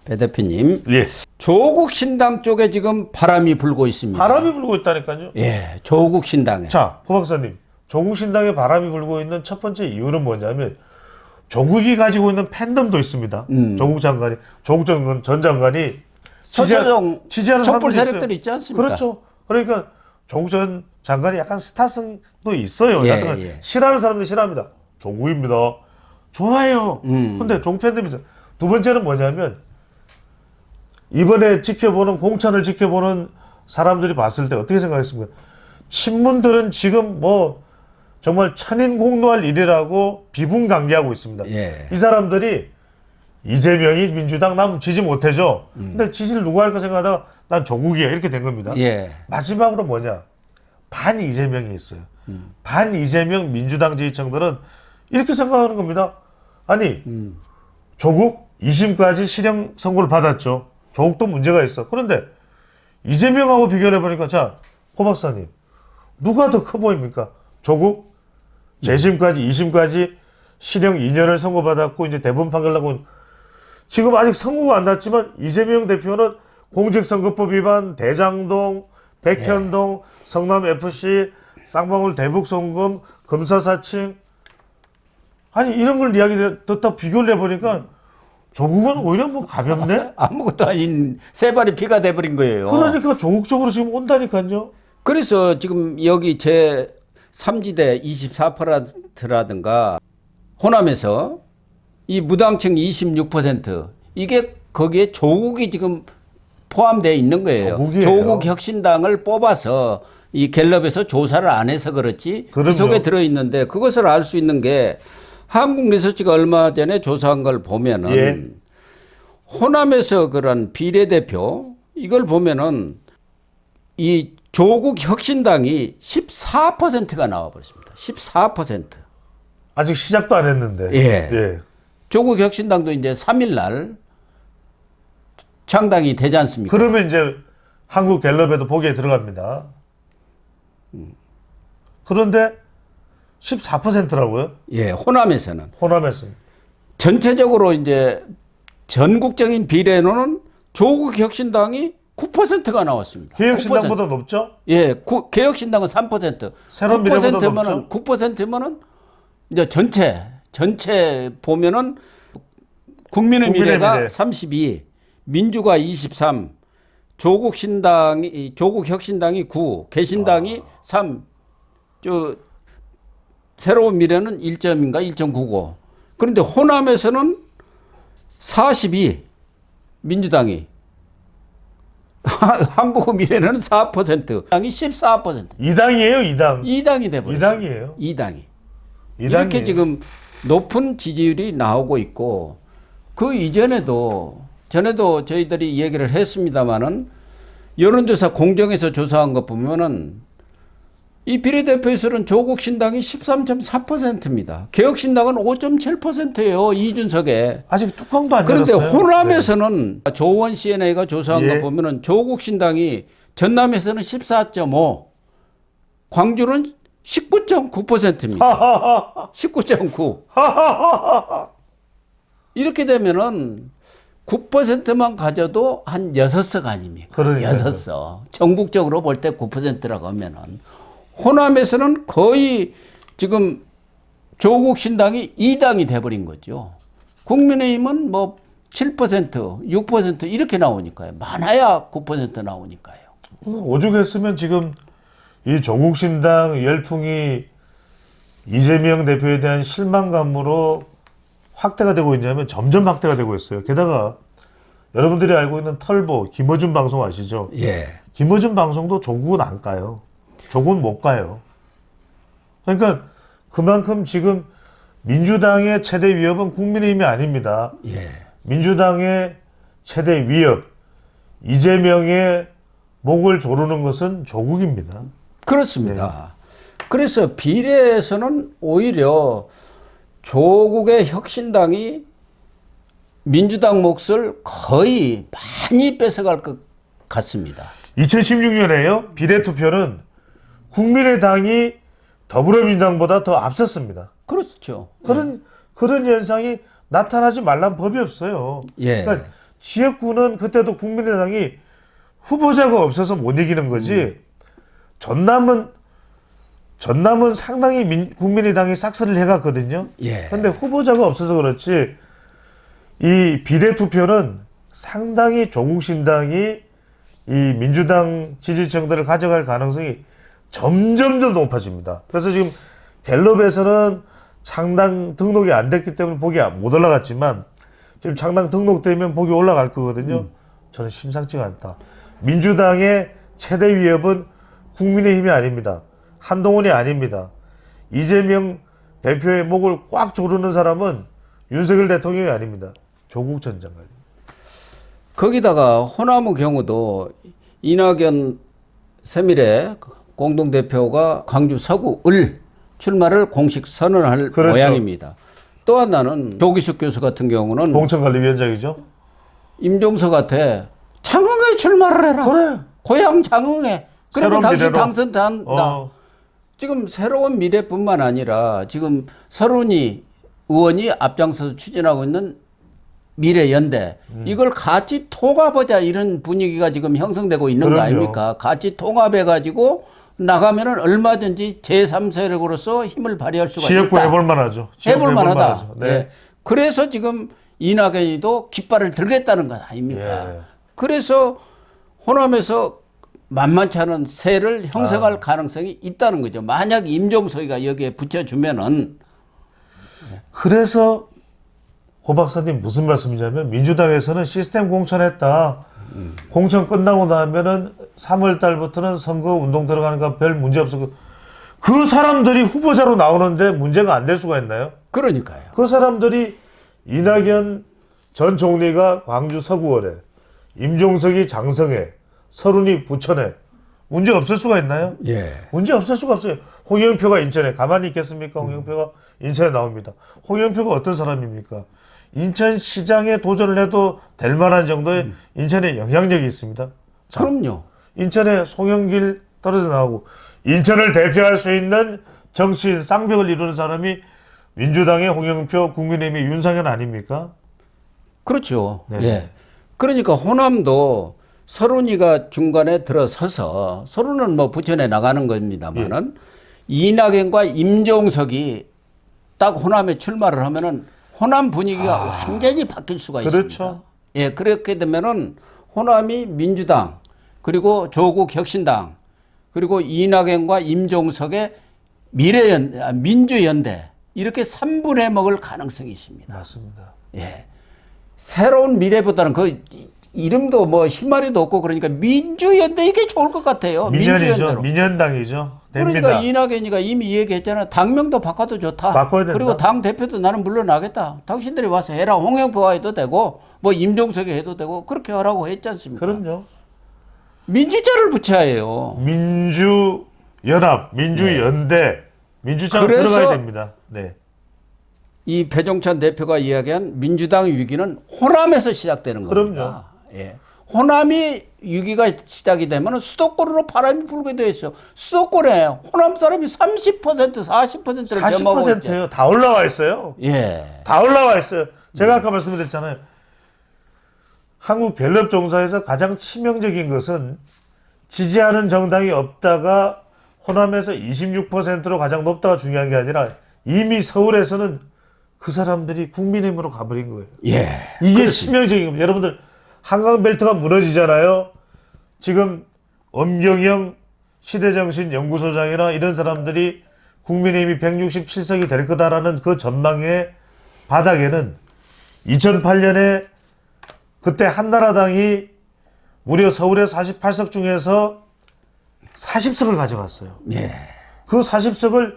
배 대표님. 예. 조국 신당 쪽에 지금 바람이 불고 있습니다. 바람이 불고 있다니까요. 예, 조국 신당에. 자, 고 박사님. 조국 신당에 바람이 불고 있는 첫 번째 이유는 뭐냐면 조국이 가지고 있는 팬덤도 있습니다. 조국 전 장관이 저처럼 지지하는 촛불 사람들이 세력들이 있어요. 있지 않습니까? 그렇죠. 그러니까 조국 전 장관이 약간 스타성도 있어요. 예, 약간 예. 싫어하는 사람들이 싫어합니다. 조국입니다. 좋아요. 근데 조국 팬덤이 있어요. 두 번째는 뭐냐면 이번에 공천을 지켜보는 사람들이 봤을 때 어떻게 생각했습니까? 친문들은 지금 뭐 정말 천인공노할 일이라고 비분강개하고 있습니다. 예. 이 사람들이 이재명이 민주당 남 지지 못해줘. 근데 지지를 누구 할까 생각하다가 난 조국이야 이렇게 된 겁니다. 예. 마지막으로 뭐냐? 반 이재명이 있어요. 반 이재명 민주당 지지층들은 이렇게 생각하는 겁니다. 아니 조국 2심까지 실형 선고를 받았죠. 조국도 문제가 있어. 그런데 이재명하고 비교해 보니까 자, 고 박사님 누가 더 커 보입니까? 조국 재심까지 2심까지 실형 2년을 선고받았고 이제 대법원 판결 나고 지금 아직 선고가 안 났지만 이재명 대표는 공직선거법 위반, 대장동, 백현동, 성남FC, 쌍방울 대북송금, 검사사칭 아니 이런 걸 이야기 듣다 비교를 해보니까 조국은 오히려 뭐 가볍네? 아무것도 아닌 세 발이 피가 돼버린 거예요. 그러니까 조국 쪽으로 지금 온다니까요. 그래서 지금 여기 제 3지대 24%라든가 호남에서 이 무당층 26% 이게 거기에 조국이 지금 포함되어 있는 거예요. 조국이에요. 조국 혁신당을 뽑아서 이 갤럽에서 조사를 안 해서 그렇지 그 그럼요. 속에 들어있는데 그것을 알 수 있는 게 한국 리서치가 얼마 전에 조사한 걸 보면은 예. 호남에서 그런 비례대표 이걸 보면은 이 조국 혁신당이 14%가 나와버렸습니다. 14%. 아직 시작도 안 했는데. 예. 조국 혁신당도 이제 3일 날 창당이 되지 않습니까? 그러면 이제 한국 갤럽에도 보기에 들어갑니다. 그런데 14%라고요? 예, 호남에서는. 호남에서는. 전체적으로 이제 전국적인 비례로는 조국 혁신당이 9%가 나왔습니다. 개혁신당보다 높죠? 예, 개혁신당은 3%. 새로운 미래보다 9%면은 9%면은 이제 전체 보면은 국민의 미래가 미래. 32, 민주가 23, 조국 혁신당이 9, 개신당이 3. 새로운 미래는 1점인가 1.99. 그런데 호남에서는 42 민주당이 한국 미래는 4%, 당이 14%. 2당이에요, 2당. 2당이 돼버렸어요. 2당이에요. 2당이. 2당이에요. 이렇게 지금 높은 지지율이 나오고 있고 그 이전에도 전에도 저희들이 얘기를 했습니다마는 여론조사 공정에서 조사한 거 보면은 이 비례대표에서는 조국 신당이 13.4%입니다. 개혁신당은 5.7%예요. 이준석에. 아직 뚜껑도 안 그런데 열었어요. 호남에서는 조원 CNA가 조사한 예. 거 보면은 조국 신당이 전남에서는 14.5, 광주는 19.9%입니다. 19.9. 이렇게 되면은 9%만 가져도 한 6석 아닙니까? 그러니까요. 6석. 전국적으로 볼 때 9%라고 하면은 호남에서는 거의 지금 조국 신당이 2당이 돼버린 거죠. 국민의힘은 뭐 7%, 6% 이렇게 나오니까요. 많아야 9% 나오니까요. 오죽했으면 지금 이 조국 신당 열풍이 이재명 대표에 대한 실망감으로 확대가 되고 있냐면 점점 확대가 되고 있어요. 게다가 여러분들이 알고 있는 털보 김어준 방송 아시죠? 예. 김어준 방송도 조국은 안 까요. 조국은 못 가요. 그러니까 그만큼 지금 민주당의 최대 위협은 국민의힘이 아닙니다. 예. 민주당의 최대 위협, 이재명의 목을 조르는 것은 조국입니다. 그렇습니다. 그래서 비례에서는 오히려 조국의 혁신당이 민주당 몫을 거의 많이 뺏어갈 것 같습니다. 2016년에요. 비례투표는 국민의당이 더불어민주당보다 더 앞섰습니다. 그렇죠. 그런 현상이 나타나지 말란 법이 없어요. 예. 그러니까 지역구는 그때도 국민의당이 후보자가 없어서 못 이기는 거지. 전남은 상당히 국민의당이 싹쓸이를 해갔거든요. 예. 근데 후보자가 없어서 그렇지 이 비례투표는 상당히 조국 신당이 이 민주당 지지층들을 가져갈 가능성이 점점점 높아집니다. 그래서 지금 갤럽에서는 창당 등록이 안 됐기 때문에 보기 못 올라갔지만 지금 창당 등록되면 보기 올라갈 거거든요. 저는 심상치가 않다. 민주당의 최대 위협은 국민의힘이 아닙니다. 한동훈이 아닙니다. 이재명 대표의 목을 꽉 조르는 사람은 윤석열 대통령이 아닙니다. 조국 전 장관입니다. 거기다가 호남의 경우도 이낙연 세밀의 공동대표가 광주 서구을 출마를 공식 선언할 그렇죠. 모양입니다. 또 하나는 조기숙 교수 같은 경우는 공천관리위원장이죠. 임종석한테 장흥에 출마를 해라. 그래. 고향 장흥에. 그러면 새로운 당신 미래로. 당선된다. 지금 새로운 미래뿐만 아니라 지금 서른이 의원이 앞장서서 추진하고 있는 미래연대 이걸 같이 통합하자 이런 분위기가 지금 형성되고 있는 거 그럼요. 아닙니까? 같이 통합해가지고 나가면은 얼마든지 제3세력으로서 힘을 발휘할 수가 지역구 있다. 해볼 만하죠. 해볼 만하다. 만하죠. 네. 예. 그래서 지금 이낙연이도 깃발을 들겠다는 것 아닙니까? 예. 그래서 호남에서 만만치 않은 세를 형성할 가능성이 있다는 거죠. 만약 임종석이가 여기에 붙여주면은 그래서 고 박사님 무슨 말씀이냐면 민주당에서는 시스템 공천했다. 공천 끝나고 나면은 3월 달부터는 선거 운동 들어가는 거 별 문제 없어. 그 사람들이 후보자로 나오는데 문제가 안 될 수가 있나요? 그러니까요. 그 사람들이 이낙연 전 총리가 광주 서구월에, 임종석이 장성에, 서른이 부천에 문제 없을 수가 있나요? 예. 문제 없을 수가 없어요. 홍영표가 인천에 가만히 있겠습니까? 홍영표가 인천에 나옵니다. 홍영표가 어떤 사람입니까? 인천시장에 도전을 해도 될 만한 정도의 인천에 영향력이 있습니다. 자, 그럼요. 인천에 송영길 떨어져 나오고 인천을 대표할 수 있는 정치인 쌍벽을 이루는 사람이 민주당의 홍영표, 국민의힘의 윤상현 아닙니까? 그렇죠. 네. 예. 그러니까 호남도 서른이가 중간에 들어서서 서른은 뭐 부천에 나가는 겁니다만은 이낙연과 임종석이 딱 호남에 출마를 하면은 호남 분위기가 완전히 바뀔 수가 그렇죠. 있습니다. 예, 그렇게 되면은 호남이 민주당 그리고 조국 혁신당 그리고 이낙연과 임종석의 민주연대 이렇게 3분의 먹을 가능성이 있습니다. 맞습니다. 예. 새로운 미래보다는 그 이름도 뭐 희마리도 없고 그러니까 민주연대 이게 좋을 것 같아요. 민연이죠. 민주연대로. 민연당이죠. 됩니다. 그러니까 이낙연이가 이미 얘기했잖아. 당명도 바꿔도 좋다. 바꿔야 된다. 그리고 당 대표도 나는 물러나겠다. 당신들이 와서 해라. 홍영표가 해도 되고 뭐 임종석이 해도 되고 그렇게 하라고 했지 않습니까? 그럼요. 민주자를 붙여야 해요. 민주연합, 민주연대, 민주자가 그래서 들어가야 됩니다. 네. 이 배종찬 대표가 이야기한 민주당 위기는 호남에서 시작되는 겁니다. 그럼요. 예. 호남이 위기가 시작이 되면 수도권으로 바람이 불게 돼 있어. 수도권에 호남 사람이 30% 40%를 점하고 있죠. 40%예요. 다 올라와 있어요. 예. 다 올라와 있어요. 제가 아까 말씀드렸잖아요. 한국 갤럽 조사에서 가장 치명적인 것은 지지하는 정당이 없다가 호남에서 26%로 가장 높다가 중요한 게 아니라 이미 서울에서는 그 사람들이 국민의힘으로 가버린 거예요. 예. 이게 그렇지. 치명적인 겁니다. 여러분들 한강벨트가 무너지잖아요. 지금 엄경영 시대정신연구소장이나 이런 사람들이 국민의힘이 167석이 될 거다라는 그 전망의 바닥에는 2008년에 그때 한나라당이 무려 서울의 48석 중에서 40석을 가져갔어요. 예. 그 40석을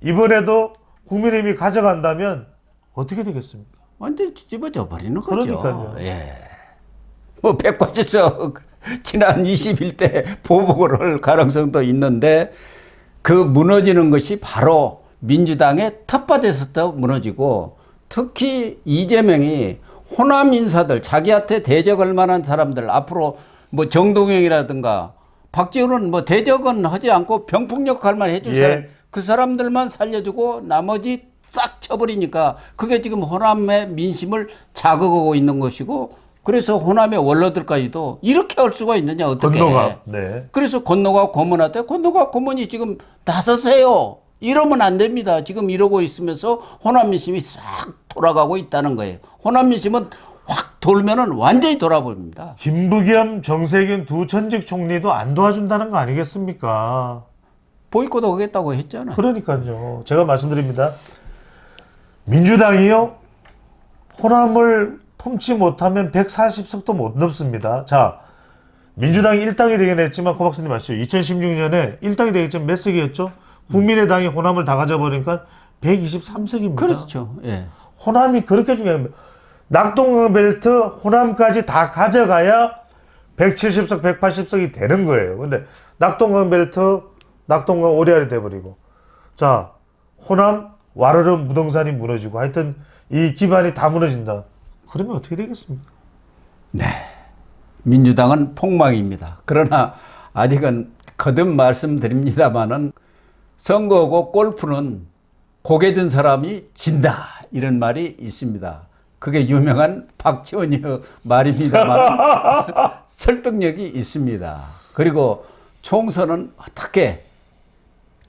이번에도 국민의힘이 가져간다면 어떻게 되겠습니까? 완전 뒤집어져 버리는 거죠. 그러니까요. 예. 뭐 180석 지난 21대 보복을 할 가능성도 있는데 그 무너지는 것이 바로 민주당의 텃밭에서부터 무너지고 특히 이재명이 호남 인사들 자기한테 대적할 만한 사람들 앞으로 뭐 정동영이라든가 박지원은 뭐 대적은 하지 않고 병풍 역할만 해줄 사람 그 사람들만 살려주고 나머지 싹 쳐버리니까 그게 지금 호남의 민심을 자극하고 있는 것이고 그래서 호남의 원로들까지도 이렇게 할 수가 있느냐 어떻게? 건너가. 네. 그래서 건너가 고문한테 건너가 고문이 지금 나서세요. 이러면 안 됩니다. 지금 이러고 있으면서 호남 민심이 싹 돌아가고 있다는 거예요. 호남 민심은 확 돌면은 완전히 돌아버립니다. 김부겸, 정세균 두 전직 총리도 안 도와준다는 거 아니겠습니까? 보이콧 하겠다고 했잖아요. 그러니까요. 제가 말씀드립니다. 민주당이요. 호남을 품지 못하면 140석도 못 넘습니다. 자, 민주당이 1당이 되긴 했지만 고 박사님 아시죠? 2016년에 1당이 되겠지만 몇 석이었죠? 국민의당이 호남을 다 가져버리니까 123석입니다. 그렇죠. 예. 호남이 그렇게 중요합니다. 낙동강 벨트 호남까지 다 가져가야 170석, 180석이 되는 거예요. 근데 낙동강 벨트, 낙동강 오리알이 돼버리고, 자, 호남 와르르 무등산이 무너지고, 하여튼 이 기반이 다 무너진다. 그러면 어떻게 되겠습니까? 민주당은 폭망입니다. 그러나 아직은 거듭 말씀드립니다마는 선거고 골프는 고개 든 사람이 진다 이런 말이 있습니다. 그게 유명한 박지원의 말입니다만 설득력이 있습니다. 그리고 총선은 어떻게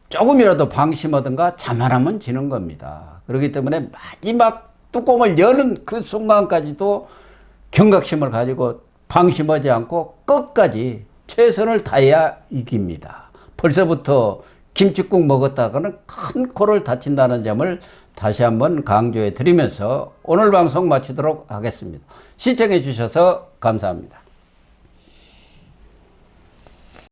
조금이라도 방심하든가 자만하면 지는 겁니다. 그렇기 때문에 마지막 뚜껑을 여는 그 순간까지도 경각심을 가지고 방심하지 않고 끝까지 최선을 다해야 이깁니다. 벌써부터 김치국 먹었다가는 큰 코를 다친다는 점을 다시 한번 강조해 드리면서 오늘 방송 마치도록 하겠습니다. 시청해 주셔서 감사합니다.